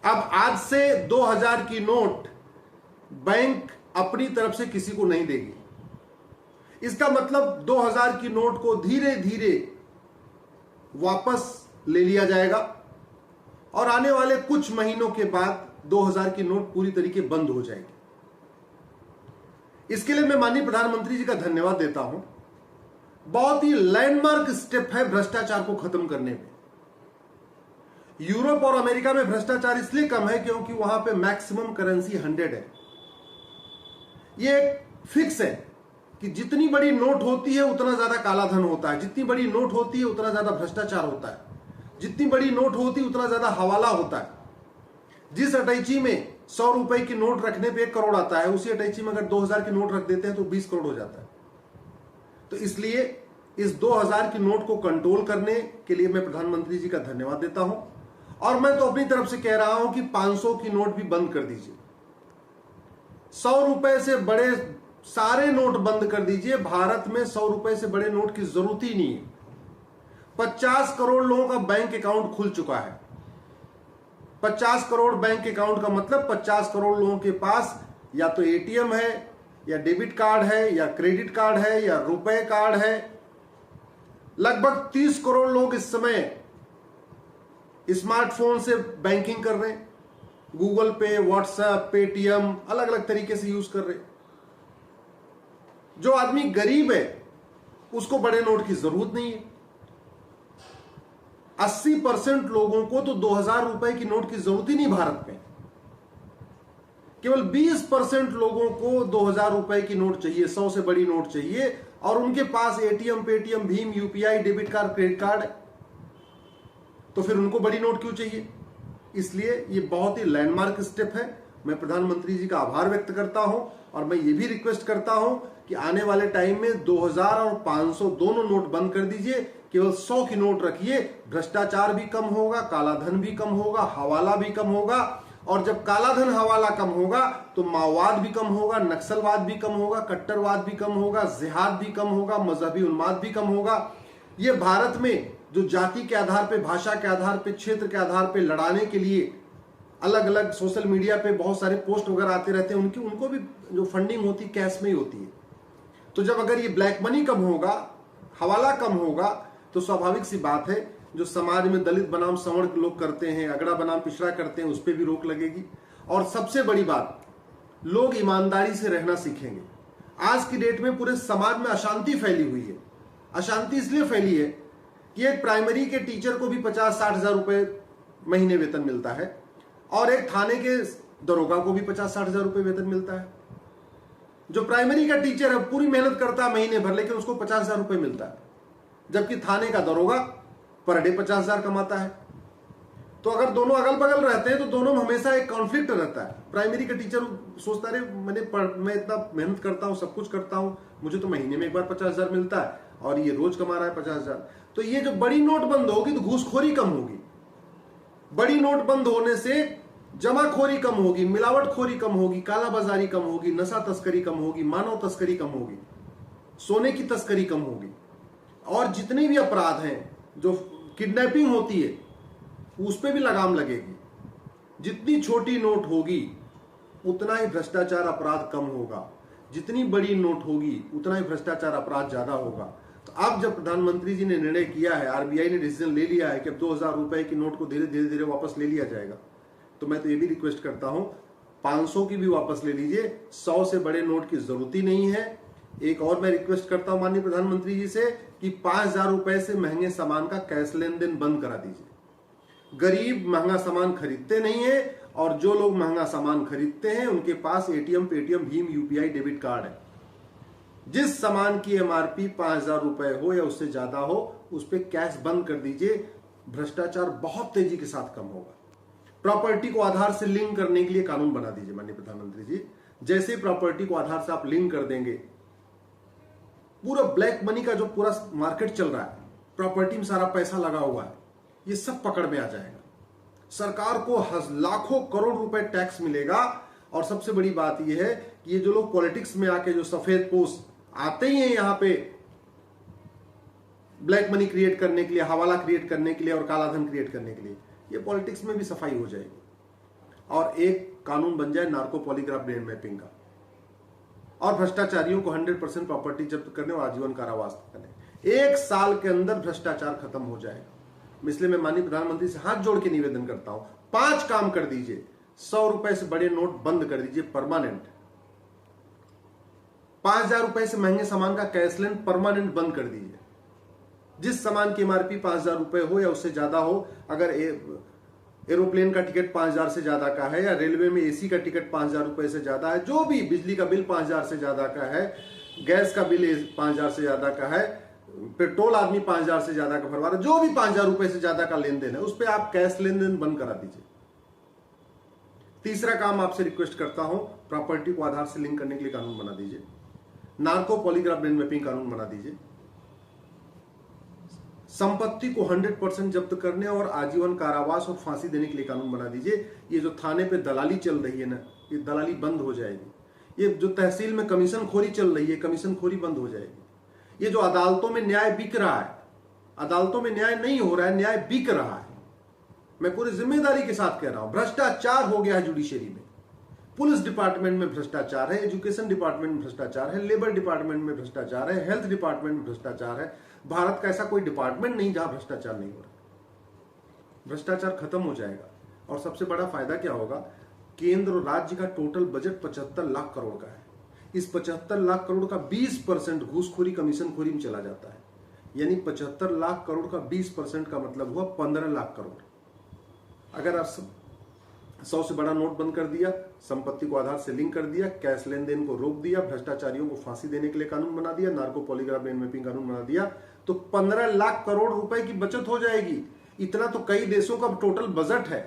अब आज से 2000 की नोट बैंक अपनी तरफ से किसी को नहीं देगी। इसका मतलब 2000 की नोट को धीरे धीरे वापस ले लिया जाएगा और आने वाले कुछ महीनों के बाद 2000 की नोट पूरी तरीके बंद हो जाएगी। इसके लिए मैं माननीय प्रधानमंत्री जी का धन्यवाद देता हूं। बहुत ही लैंडमार्क स्टेप है भ्रष्टाचार को खत्म करने में। यूरोप और अमेरिका में भ्रष्टाचार इसलिए कम है क्योंकि वहां पे मैक्सिमम करेंसी 100 है। ये फिक्स है कि जितनी बड़ी नोट होती है उतना ज्यादा काला धन होता है, जितनी बड़ी नोट होती है उतना ज्यादा भ्रष्टाचार होता है, जितनी बड़ी नोट होती है उतना ज्यादा हवाला होता है। जिस अटैची में 100 रुपए की नोट रखने पे 1 करोड़ आता है, उसी अटैची में अगर 2000 की नोट रख देते हैं तो 20 करोड़ हो जाता है। तो इसलिए इस 2000 की नोट को कंट्रोल करने के लिए मैं प्रधानमंत्री जी का धन्यवाद देता हूं। और मैं तो अपनी तरफ से कह रहा हूं कि 500 की नोट भी बंद कर दीजिए, 100 रुपए से बड़े सारे नोट बंद कर दीजिए। भारत में 100 रुपए से बड़े नोट की जरूरत ही नहीं है। 50 करोड़ लोगों का बैंक अकाउंट खुल चुका है। 50 करोड़ बैंक अकाउंट का मतलब 50 करोड़ लोगों के पास या तो एटीएम है, या डेबिट कार्ड है, या क्रेडिट कार्ड है, या रुपए कार्ड है। लगभग 30 करोड़ लोग इस समय स्मार्टफोन से बैंकिंग कर रहे हैं, गूगल पे, व्हाट्सएप, पेटीएम अलग अलग तरीके से यूज कर रहे हैं। जो आदमी गरीब है उसको बड़े नोट की जरूरत नहीं है। 80% लोगों को तो 2000 रुपए की नोट की जरूरत ही नहीं भारत में। केवल 20% लोगों को 2000 रुपए की नोट चाहिए, 100 से बड़ी नोट चाहिए, और उनके पास एटीएम, पेटीएम, भीम, UPI, debit card, credit card है। तो फिर उनको बड़ी नोट क्यों चाहिए? इसलिए ये बहुत ही लैंडमार्क स्टेप है। मैं प्रधानमंत्री जी का आभार व्यक्त करता हूं और मैं ये भी रिक्वेस्ट करता हूं कि आने वाले टाइम में 2000 और 500 दोनों नोट बंद कर दीजिए, केवल 100 की नोट रखिए। भ्रष्टाचार भी कम होगा, काला धन भी कम होगा, हवाला भी कम होगा। और जब काला धन हवाला कम होगा तो माओवाद भी कम होगा, नक्सलवाद भी कम होगा, कट्टरवाद भी कम होगा, जिहाद भी कम होगा, मजहबी उन्माद भी कम होगा। ये भारत में जो जाति के आधार पे, भाषा के आधार पे, क्षेत्र के आधार पे लड़ाने के लिए अलग अलग सोशल मीडिया पे बहुत सारे पोस्ट वगैरह आते रहते हैं, उनको भी जो फंडिंग होती है कैश में ही होती है। तो जब अगर ये ब्लैक मनी कम होगा, हवाला कम होगा, तो स्वाभाविक सी बात है जो समाज में दलित बनाम सवर्ण के लोग करते हैं, अगड़ा बनाम पिछड़ा करते हैं, उस पर भी रोक लगेगी। और सबसे बड़ी बात, लोग ईमानदारी से रहना सीखेंगे। आज की डेट में पूरे समाज में अशांति फैली हुई है। अशांति इसलिए फैली है कि एक प्राइमरी के टीचर को भी 50-60 हजार रुपए महीने वेतन मिलता है, और एक थाने के दरोगा को भी 50-60 हजार रुपए वेतन मिलता है। जो प्राइमरी का टीचर है पूरी मेहनत करता है महीने भर, लेकिन उसको 50 हजार रुपए मिलता है, जबकि थाने का दरोगा पर डे 50 हजार कमाता है। तो अगर दोनों अगल बगल रहते हैं तो दोनों में हमेशा एक कॉन्फ्लिक्ट रहता है। प्राइमरी का टीचर सोचता है मैं इतना मेहनत करता हूं, सब कुछ करता हूं, मुझे तो महीने में एक बार 50 हजार मिलता है, और ये रोज कमा रहा है 50 हजार। तो ये जो बड़ी नोट बंद होगी तो घूसखोरी कम होगी। बड़ी नोट बंद होने से जमाखोरी कम होगी, मिलावटखोरी कम होगी, कालाबाजारी कम होगी, नशा तस्करी कम होगी, मानव तस्करी कम होगी, सोने की तस्करी कम होगी, और जितने भी अपराध हैं, जो किडनैपिंग होती है उस पर भी लगाम लगेगी। जितनी छोटी नोट होगी उतना ही भ्रष्टाचार अपराध कम होगा, जितनी बड़ी नोट होगी उतना ही भ्रष्टाचार अपराध ज्यादा होगा। तो अब जब प्रधानमंत्री जी ने निर्णय किया है, आरबीआई ने डिसीजन ले लिया है कि अब 2000 रुपए की नोट को धीरे धीरे वापस ले लिया जाएगा, तो मैं तो ये भी रिक्वेस्ट करता हूं 500 की भी वापस ले लीजिए, 100 से बड़े नोट की जरूरत ही नहीं है। एक और मैं रिक्वेस्ट करता हूं माननीय प्रधानमंत्री जी से कि 5000 रुपए से महंगे सामान का कैश लेन देन बंद करा दीजिए। गरीब महंगा सामान खरीदते नहीं है, और जो लोग महंगा सामान खरीदते हैं उनके पास एटीएम, पेटीएम, भीम, यूपीआई, डेबिट कार्ड है। जिस सामान की एमआरपी 5000 रुपए हो या उससे ज्यादा हो, उस पर कैश बंद कर दीजिए। भ्रष्टाचार बहुत तेजी के साथ कम होगा। प्रॉपर्टी को आधार से लिंक करने के लिए कानून बना दीजिए माननीय प्रधानमंत्री जी। जैसे प्रॉपर्टी को आधार से आप लिंक कर देंगे, पूरा ब्लैक मनी का जो पूरा मार्केट चल रहा है, प्रॉपर्टी में सारा पैसा लगा हुआ है, ये सब पकड़ में आ जाएगा। सरकार को लाखों करोड़ रुपए टैक्स मिलेगा। और सबसे बड़ी बात यह है कि ये जो लोग पॉलिटिक्स में आके जो सफेद पोस्ट आते ही हैं यहां पे ब्लैक मनी क्रिएट करने के लिए, हवाला क्रिएट करने के लिए और काला धन क्रिएट करने के लिए, ये पॉलिटिक्स में भी सफाई हो जाएगी। और एक कानून बन जाए नार्को पॉलीग्राफ ब्रेन मैपिंग का, और भ्रष्टाचारियों को 100% प्रॉपर्टी जब्त करने और आजीवन कारावास करने। 1 साल के अंदर भ्रष्टाचार खत्म हो जाएगा। इसलिए मैं माननीय प्रधानमंत्री से हाथ जोड़ के निवेदन करता हूं, 5 काम कर दीजिए। 100 रुपए से बड़े नोट बंद कर दीजिए परमानेंट। 5000 रुपए से महंगे सामान का कैश लेन परमानेंट बंद कर दीजिए। जिस सामान की एमआरपी 5000 रुपए हो या उससे ज्यादा हो, अगर एरोप्लेन का टिकट 5000 से ज्यादा का है, या रेलवे में एसी का टिकट 5000 रुपए से ज्यादा है, जो भी बिजली का बिल 5000 से ज्यादा का है, गैस का बिल 5000 से ज्यादा का है, पेट्रोल आदमी 5000 से ज्यादा का भरवा रहा है, जो भी 5000 रुपए से ज्यादा का लेन देन है, उस पर आप कैश लेन देन बंद करा दीजिए। तीसरा काम आपसे रिक्वेस्ट करता हूं, प्रॉपर्टी को आधार से लिंक करने के लिए कानून बना दीजिए। नार्को पॉलीग्राफ ब्रेन मैपिंग कानून बना दीजिए। संपत्ति को 100% जब्त करने और आजीवन कारावास और फांसी देने के लिए कानून बना दीजिए। ये जो थाने पे दलाली चल रही है ना, ये दलाली बंद हो जाएगी। ये जो तहसील में कमीशन खोरी चल रही है, कमीशन खोरी बंद हो जाएगी। ये जो अदालतों में न्याय बिक रहा है, अदालतों में न्याय नहीं हो रहा है, न्याय बिक रहा है। मैं पूरी जिम्मेदारी के साथ कह रहा हूं, भ्रष्टाचार हो गया है जुडिशरी में। पुलिस डिपार्टमेंट में भ्रष्टाचार है, एजुकेशन डिपार्टमेंट में भ्रष्टाचार है, लेबर डिपार्टमेंट में भ्रष्टाचार है, हेल्थ डिपार्टमेंट में भ्रष्टाचार है। भारत का ऐसा कोई डिपार्टमेंट नहीं जहां भ्रष्टाचार नहीं हो रहा। भ्रष्टाचार खत्म हो जाएगा। और सबसे बड़ा फायदा क्या होगा, केंद्र और राज्य का टोटल बजट 75 लाख करोड़ का है। इस 75 लाख करोड़ का 20% घूसखोरी कमीशनखोरी में चला जाता है। यानी 75 लाख करोड़ का 20% का मतलब हुआ 15 लाख करोड़। अगर आप 100 से बड़ा नोट बंद कर दिया, संपत्ति को आधार से लिंक कर दिया, कैश लेन देन को रोक दिया, भ्रष्टाचारियों को फांसी देने के लिए कानून बना दिया, नार्को पॉलीग्राफ ब्रेन मैपिंग कानून बना दिया, तो 15 लाख करोड़ रुपए की बचत हो जाएगी। इतना तो कई देशों का टोटल बजट है।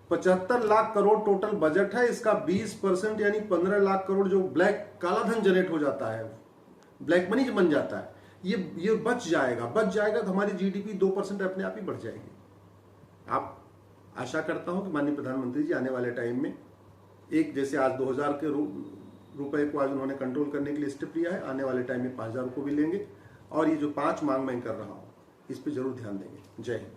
75 लाख करोड़ टोटल बजट है, इसका 20% यानी 15 लाख करोड़ जो ब्लैक काला धन जनरेट हो जाता है, ब्लैक मनी बन जाता है, ये बच जाएगा तो हमारी जीडीपी 2% अपने आप ही बढ़ जाएगी। आप आशा करता हूं कि माननीय प्रधानमंत्री जी आने वाले टाइम में एक, जैसे आज 2000 के रुपए को आज उन्होंने कंट्रोल करने के लिए स्टेप लिया है, आने वाले टाइम में 5000 को भी लेंगे। और ये जो 5 मांग मैं कर रहा हूं, इस पे जरूर ध्यान देंगे। जय हिंद।